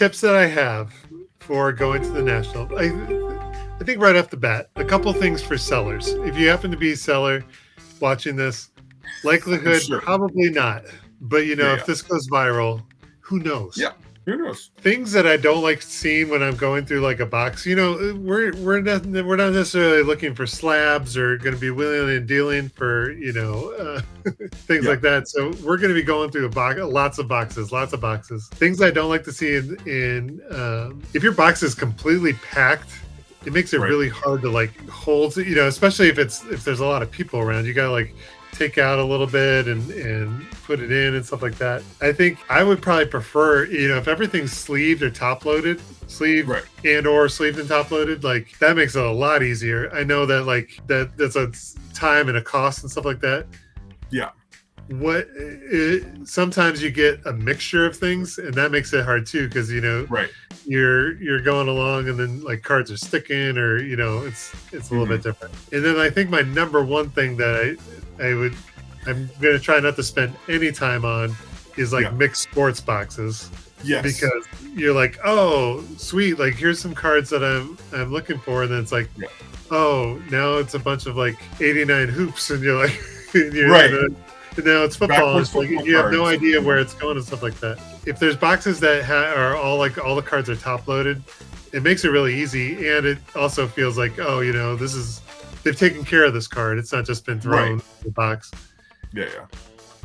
tips that I have for going to the National, I think right off the bat, a couple things for sellers. If you happen to be a seller watching this, likelihood Sure. probably not. But if this goes viral, who knows? Yeah. Who knows? Things that I don't like seeing when I'm going through like a box. We're not necessarily looking for slabs or going to be wheeling and dealing for things like that. So we're going to be going through lots of boxes. Things I don't like to see in if your box is completely packed, it makes it really hard to like hold. Especially if there's a lot of people around, you got to like take out a little bit and put it in and stuff like that. I think I would probably prefer, if everything's sleeved or top loaded, and or sleeved and top loaded, like that makes it a lot easier. I know that like that's a time and a cost and stuff like that. Yeah. Sometimes you get a mixture of things, and that makes it hard too, because you're going along and then like cards are sticking, or it's a little bit different. And then I think my number one thing that I'm gonna try not to spend any time on is like mixed sports boxes. Yes. Because you're like, oh sweet, like here's some cards that I'm looking for, and then it's like, oh, now it's a bunch of like 89 hoops, and you're like, and now it's football. It's like you have no idea where it's going and stuff like that. If there's boxes that are all the cards are top loaded, it makes it really easy, and it also feels like, oh, they've taken care of this card. It's not just been thrown in the box. Yeah.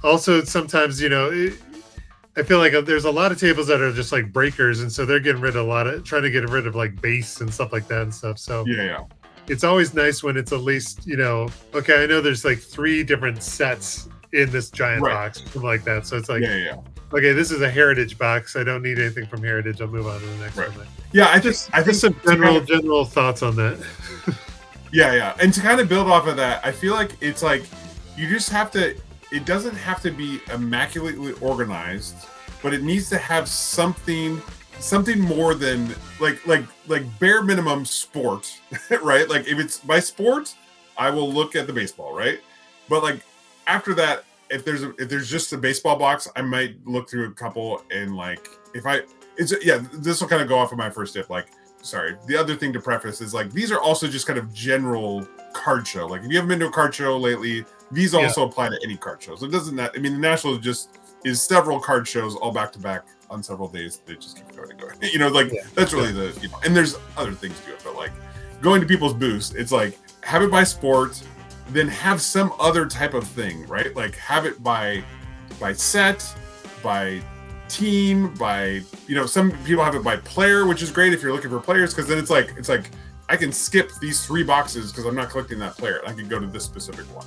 Also, sometimes I feel like there's a lot of tables that are just like breakers, and so they're getting rid of trying to get rid of like base and stuff like that and stuff. So it's always nice when it's at least okay, I know there's like 3 different sets in this giant box, something like that. So it's like, okay, this is a heritage box. I don't need anything from heritage. I'll move on to the next one. Yeah, I just some general thoughts on that. Yeah. And to kind of build off of that, I feel like it's like you just have to. It doesn't have to be immaculately organized, but it needs to have something more than like bare minimum sport, right? Like if it's by sport, I will look at the baseball, right? But like after that, if there's just a baseball box, I might look through a couple, and like this will kind of go off of my first tip. Like, sorry, the other thing to preface is like these are also just kind of general card show. Like if you haven't been to a card show lately, these also apply to any card shows. It doesn't that. I mean, the National is several card shows all back to back on several days. They just keep going and going. That's really and there's other things to it, but like going to people's booths, it's like have it by sport, then have some other type of thing, right? Like have it by set, by team, by some people have it by player, which is great if you're looking for players, because then it's like I can skip these 3 boxes because I'm not collecting that player. I can go to this specific one,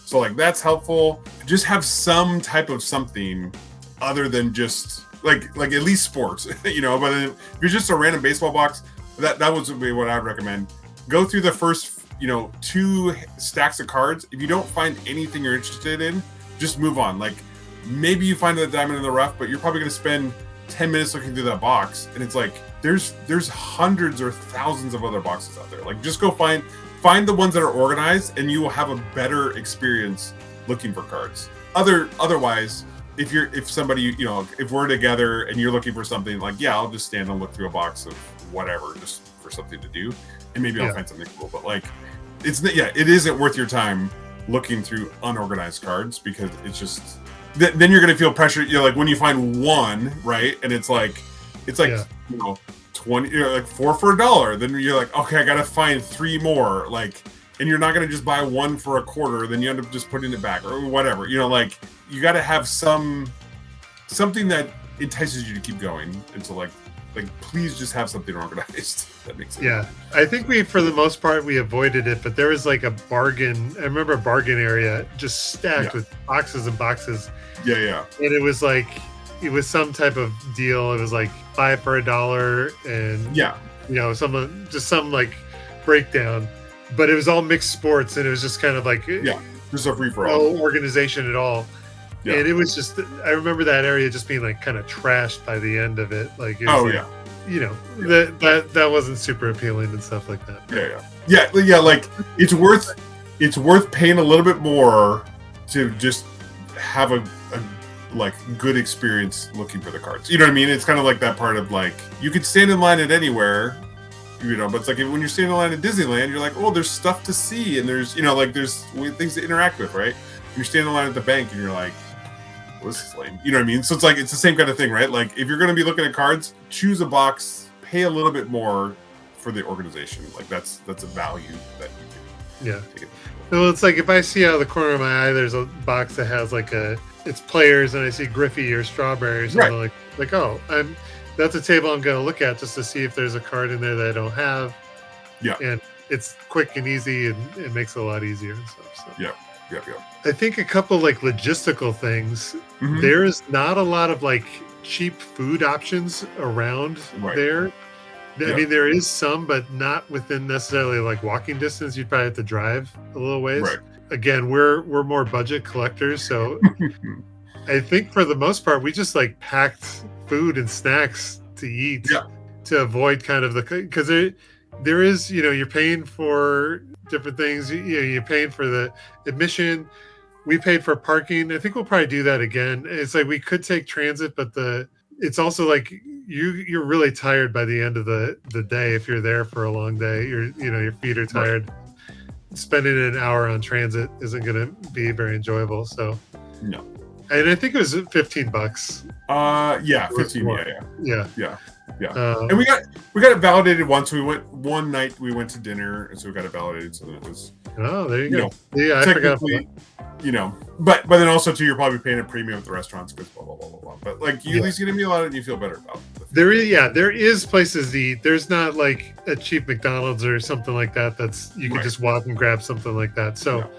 So like that's helpful. Just have some type of something other than just like at least sports, But if you're just a random baseball box, that would be what I'd recommend. Go through the first 2 stacks of cards. If you don't find anything you're interested in, just move on. Like maybe you find the diamond in the rough, but you're probably going to spend 10 minutes looking through that box, and it's like there's hundreds or thousands of other boxes out there. Like just go find the ones that are organized, and you will have a better experience looking for cards. Otherwise, if somebody if we're together and you're looking for something, like I'll just stand and look through a box of whatever just for something to do, and maybe I'll find something cool. But like it isn't worth your time looking through unorganized cards, because it's just then you're gonna feel pressure. Like when you find one, right, and it's like 20, like 4 for $1. Then you're like, okay, I gotta find 3 more. Like, and you're not gonna just buy 1 for a quarter. Then you end up just putting it back or whatever. Like you gotta have something that entices you to keep going. And so like please just have something organized. That makes sense. Yeah, I think for the most part we avoided it, but there was like a bargain. I remember a bargain area just stacked with boxes and boxes. Yeah. And it was like it was some type of deal. It was like 5 for $1, and some like breakdown. But it was all mixed sports, and it was just kind of like just a free for all. No organization at all. Yeah. And it was just, I remember that area just being like kind of trashed by the end of it. Like, it was that wasn't super appealing and stuff like that. Yeah. Like it's worth paying a little bit more to just have a like good experience looking for the cards. You know what I mean? It's kind of like that part of like you could stand in line at anywhere, you know, but it's like when you're standing in line at Disneyland, you're like, oh, there's stuff to see and there's, you know, like there's things to interact with, right? You're standing in line at the bank and you're like, well, this is lame. You know what I mean? So it's like it's the same kind of thing, right? Like if you're going to be looking at cards, choose a box, pay a little bit more for the organization. Like that's a value that you can take it. Well, it's like if I see out of the corner of my eye, there's a box that has like it's players, and I see Griffey or Strawberry or something like oh, that's a table I'm going to look at just to see if there's a card in there that I don't have. Yeah, and it's quick and easy, and it makes it a lot easier and stuff. So. Yeah. I think a couple like logistical things. Mm-hmm. There's not a lot of like cheap food options around there. I mean, there is some, but not within necessarily like walking distance. You'd probably have to drive a little ways. Right. Again, we're more budget collectors, so I think for the most part, we just like packed food and snacks to eat to avoid kind of because there is, you know, you're paying for different things. You know, you're paying for the admission. We paid for parking. I think we'll probably do that again. It's like we could take transit, but it's also like you're really tired by the end of the day if you're there for a long day. Your feet are tired. Right. Spending an hour on transit isn't going to be very enjoyable. So no. And I think it was $15. Yeah, 15. Yeah. And we got it validated once. We went one night. We went to dinner, and so we got it validated. So that it was. Oh, there you go. Yeah, I forgot. You know, but then also too, you're probably paying a premium at the restaurants because blah blah blah blah blah. But like, you at least get a meal out of it, and you feel better about it. There is places to eat. There's not like a cheap McDonald's or something like that. That's you can just walk and grab something like that. So,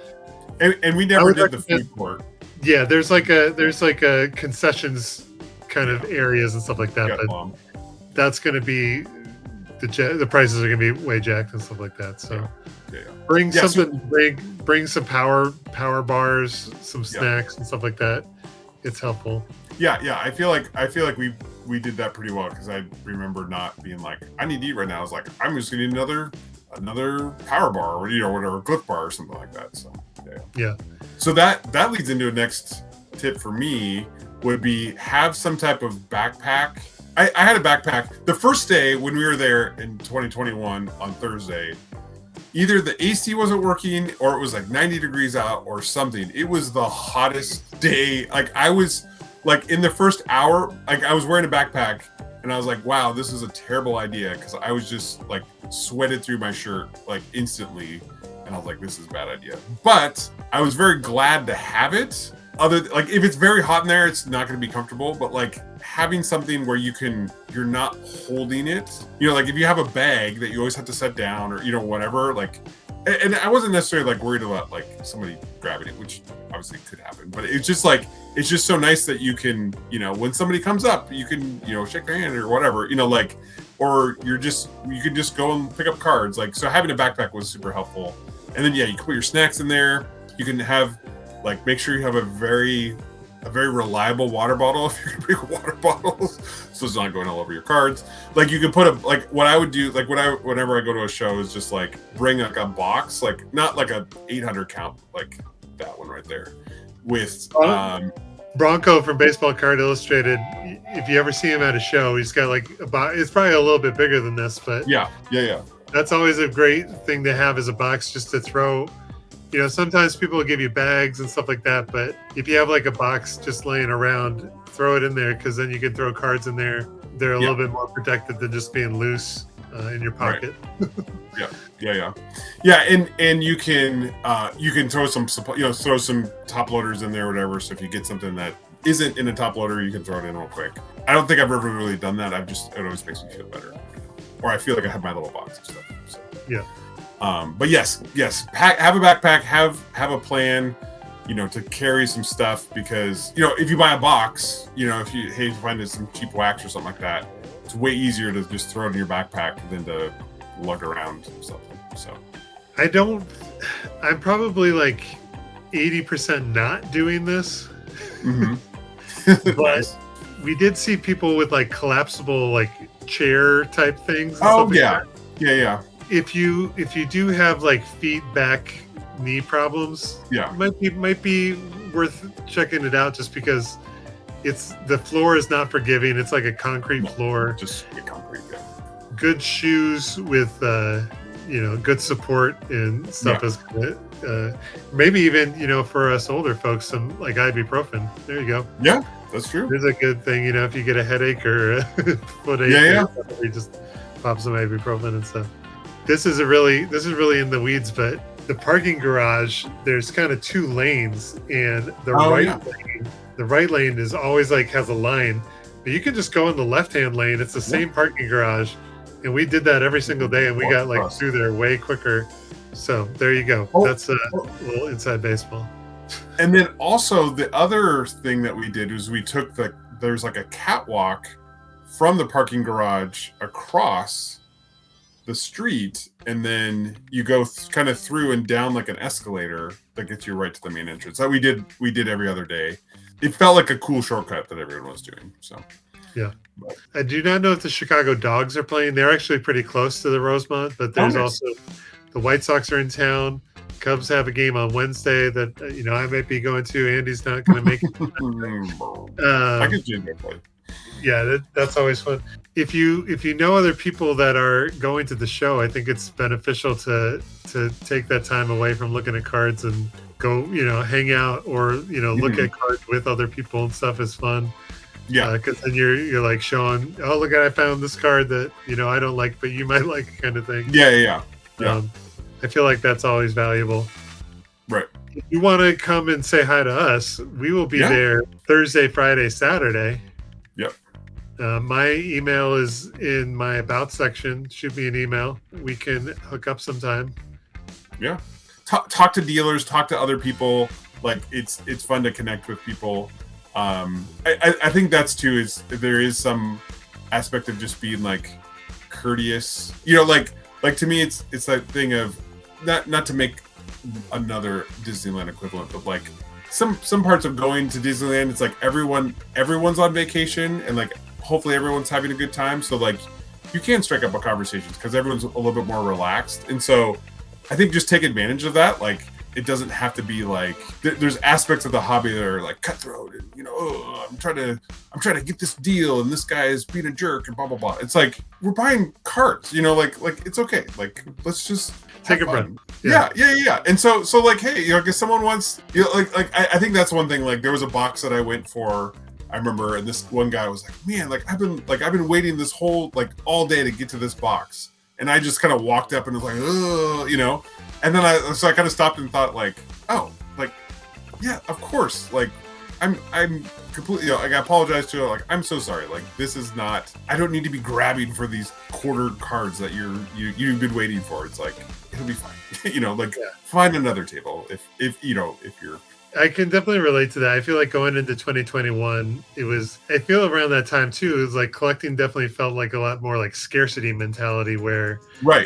and we never did the food court. Yeah, there's like a concessions kind of areas and stuff like that. But that's going to be the prices are going to be way jacked and stuff like that. So bring something, bring some power bars, some snacks and stuff like that. It's helpful. Yeah. I feel like we did that pretty well because I remember not being like, I need to eat right now. I was like, I'm just going to need another power bar or whatever, Cliff bar or something like that. So yeah. So that leads into a next tip for me would be have some type of backpack. I had a backpack the first day when we were there in 2021 on Thursday. Either the AC wasn't working or it was like 90 degrees out or something. It was the hottest day. Like I was like in the first hour, like I was wearing a backpack and I was like, wow, this is a terrible idea because I was just like sweated through my shirt like instantly. And I was like, this is a bad idea. But I was very glad to have it. Like if it's very hot in there, it's not going to be comfortable. But like having something where you're not holding it. You know, like if you have a bag that you always have to set down or, you know, whatever, like, and I wasn't necessarily like worried about like somebody grabbing it, which obviously could happen. But it's just like, it's just so nice that you can, you know, when somebody comes up, you can, you know, shake their hand or whatever, you know, like, or you can just go and pick up cards. Like, so having a backpack was super helpful. And then, you can put your snacks in there. You can have, like, make sure you have a very reliable water bottle if you're gonna bring water bottles, so it's not going all over your cards. Like, you can put what I would do, like, whenever I go to a show is just like bring like a box, like not like a 800 count, like that one right there, with Bronco from Baseball Card Illustrated. If you ever see him at a show, he's got like a box. It's probably a little bit bigger than this, but yeah. That's always a great thing to have as a box just to throw. You know, sometimes people will give you bags and stuff like that, but if you have like a box just laying around, throw it in there because then you can throw cards in there. They're a little bit more protected than just being loose in your pocket. Right. Yeah. And you can throw some, throw some top loaders in there or whatever. So if you get something that isn't in a top loader, you can throw it in real quick. I don't think I've ever really done that. It always makes me feel better, or I feel like I have my little box and stuff. So. Yeah. But yes, have a backpack, have a plan, you know, to carry some stuff because, you know, if you buy a box, you know, if you find some cheap wax or something like that, it's way easier to just throw it in your backpack than to lug around something. So I'm probably like 80% not doing this, but we did see people with like collapsible like chair type things. Yeah. If you do have like feedback knee problems, might be worth checking it out just because the floor is not forgiving. It's like a concrete floor. Just a concrete. Yeah. Good shoes with good support and stuff is good. Maybe even for us older folks, some like ibuprofen. There you go. Yeah, that's true. It's a good thing, if you get a headache or a foot ache. You just pop some ibuprofen and stuff. This is really in the weeds, but the parking garage, there's kind of 2 lanes, and the right lane is always like has a line, but you can just go in the left-hand lane. It's the same parking garage, and we did that every single day, and we got like through there way quicker. So there you go. That's a little inside baseball. And then also the other thing that we did was we took there's like a catwalk from the parking garage across the street, and then you go kind of through and down like an escalator that gets you right to the main entrance. That we did every other day. It felt like a cool shortcut that everyone was doing. So yeah. I do not know if the Chicago Dogs are playing. They're actually pretty close to the Rosemont, but there's also the White Sox are in town. Cubs have a game on Wednesday that I might be going to. Andy's not going to make it. I could do that play. Yeah, that's always fun. If you know other people that are going to the show, I think it's beneficial to take that time away from looking at cards and go hang out or look at cards with other people and stuff is fun. Yeah, because then you're like showing, oh look, I found this card that I don't like, but you might like, kind of thing. Yeah. I feel like that's always valuable. Right. If you want to come and say hi to us, we will be there Thursday, Friday, Saturday. Yep. My email is in my about section. Shoot me an email. We can hook up sometime. Yeah. Talk to dealers, talk to other people. Like it's fun to connect with people. I think that's too is there is some aspect of just being like courteous. Like to me it's that thing of not to make another Disneyland equivalent, but like some parts of going to Disneyland, it's like everyone's on vacation and like hopefully everyone's having a good time. So like you can strike up a conversation because everyone's a little bit more relaxed. And so I think just take advantage of that. Like it doesn't have to be like there's aspects of the hobby that are like cutthroat and I'm trying to get this deal and this guy is being a jerk and blah blah blah. It's like we're buying cards, like it's okay. Like let's just take a breath. Yeah. And so like, hey, if someone wants, I think that's one thing. Like there was a box that I went for. I remember, and this one guy was like, man, I've been waiting this whole all day to get to this box, and I just kind of walked up and was like, oh, and then I kind of stopped and thought yeah, of course, I'm completely, I apologize to her. I'm so sorry. This is not, I don't need to be grabbing for these quartered cards that you've been waiting for. It's like, it'll be fine. Find another table if you're. I can definitely relate to that. I feel like going into 2021, I feel around that time too, it was like collecting definitely felt like a lot more like scarcity mentality where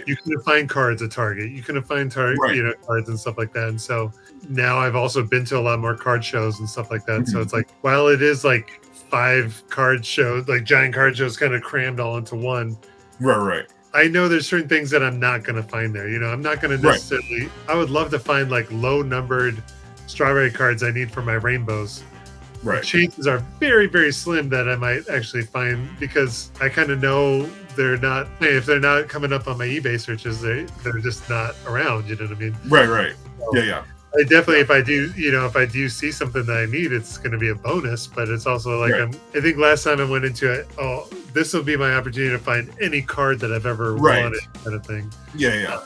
you couldn't find cards at Target. You couldn't find cards and stuff like that. And so now I've also been to a lot more card shows and stuff like that. Mm-hmm. So it's like, while it is like 5 card shows, like giant card shows kind of crammed all into one. Right. I know there's certain things that I'm not going to find there. I'm not going to necessarily, I would love to find like low numbered strawberry cards I need for my rainbows. Right. The chances are very, very slim that I might actually find, because I kind of know if they're not coming up on my eBay searches, they're just not around. You know what I mean? Right. So, yeah. I definitely, if I do see something that I need, it's going to be a bonus, but it's also like, I think last time I went into it, this will be my opportunity to find any card that I've ever wanted, kind of thing. Yeah.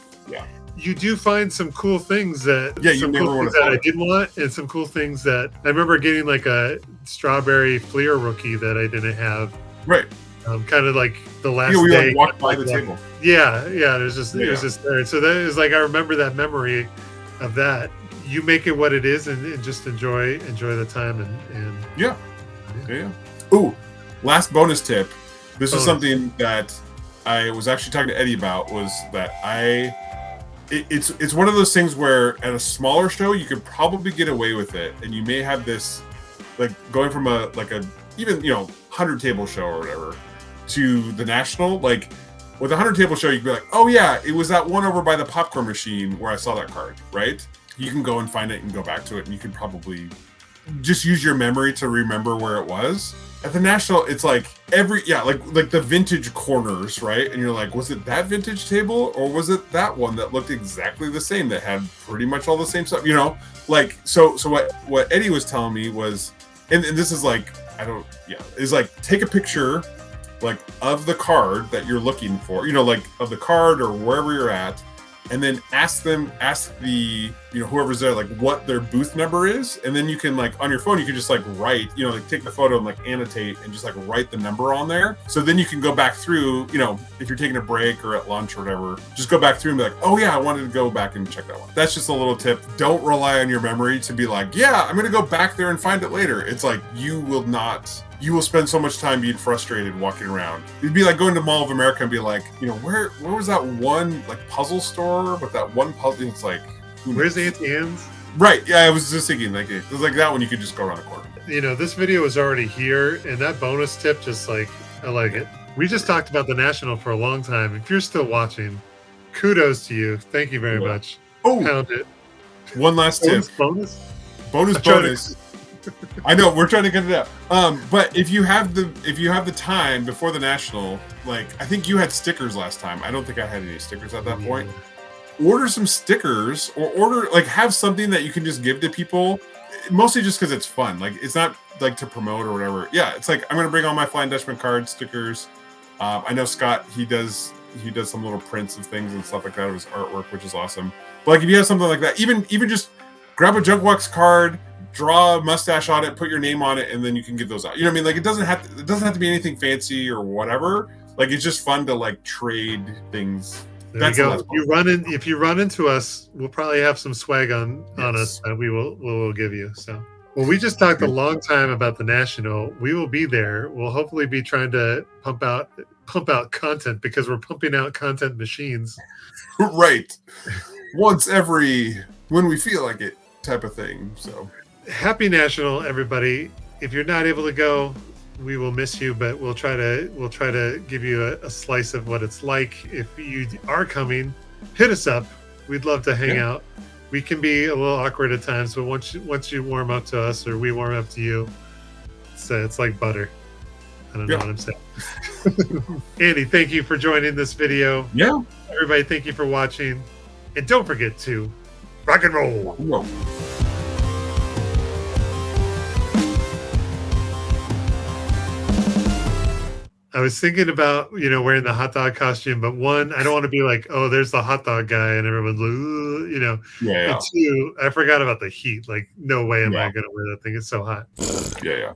You do find some cool things that I did want, and some cool things that I remember getting, like a strawberry Fleer rookie that I didn't have. Right. Kind of like the last we day. Walked by the table. Yeah. It was just there. So that is like, I remember that memory of that. You make it what it is, and just enjoy the time and yeah. Ooh, last bonus tip. This is something that I was actually talking to Eddy about. Was that it's one of those things where at a smaller show you could probably get away with it, and you may have this like going from a even 100 table show or whatever to the national. Like with a 100 table show, you could be like, oh yeah, it was that one over by the popcorn machine where I saw that card, right? You can go and find it and go back to it, and you can probably just use your memory to remember where it was. At the National, it's like like the vintage corners, right? And you're like, was it that vintage table or was it that one that looked exactly the same that had pretty much all the same stuff? You know, like so what Eddie was telling me was, and this is like is like take a picture like of the card that you're looking for, you know, like of the card or wherever you're at, and then ask the whoever's there like what their booth number is, and then you can like on your phone you can just like write, you know, like take the photo and like annotate and just like write the number on there, so then you can go back through, you know, if you're taking a break or at lunch or whatever, just go back through and be like, oh yeah, I wanted to go back and check that one. That's just a little tip. Don't rely on your memory to be like, yeah, I'm gonna go back there and find it later. It's like you will spend so much time being frustrated walking around. It'd be like going to Mall of America and be like, you know, where was that one like puzzle store with that one puzzle? It's like, where's Auntie Anne's? Right. Yeah, I was just thinking like it was like that one. You could just go around the corner. You know, this video is already here, and that bonus tip just like I like it. We just talked about the National for a long time. If you're still watching, kudos to you. Thank you very much. Oh, pound it. One last tip. Bonus. I know we're trying to get it out. But if you have the time before the National, like I think you had stickers last time. I don't think I had any stickers at that point. Order some stickers or have something that you can just give to people, mostly just because it's fun. Like it's not like to promote or whatever. Yeah, it's like I'm gonna bring all my Flying Dutchman cards, stickers. I know Scott, he does some little prints of things and stuff like that of his artwork, which is awesome. But like if you have something like that, even just grab a Junkbox card, draw a mustache on it, put your name on it, and then you can give those out. You know what I mean? Like it doesn't have to be anything fancy or whatever. Like it's just fun to like trade things. There you go. If you run into us, we'll probably have some swag on us that we'll give you. So, well, we just talked a long time about the National. We will be there. We'll hopefully be trying to pump out content because we're pumping out content machines. Right. When we feel like it type of thing. So happy National, everybody. If you're not able to go, we will miss you, but we'll try to give you a slice of what it's like. If you are coming, hit us up. We'd love to hang out. We can be a little awkward at times, but once you warm up to us or we warm up to you, it's like butter. I don't know what I'm saying. Andy, thank you for joining this video. Yeah. Everybody, thank you for watching. And don't forget to rock and roll. Whoa. I was thinking about, wearing the hot dog costume, but one, I don't want to be like, oh, there's the hot dog guy and everyone's like, Yeah. And two, I forgot about the heat. Like, no way am I going to wear that thing. It's so hot. Yeah.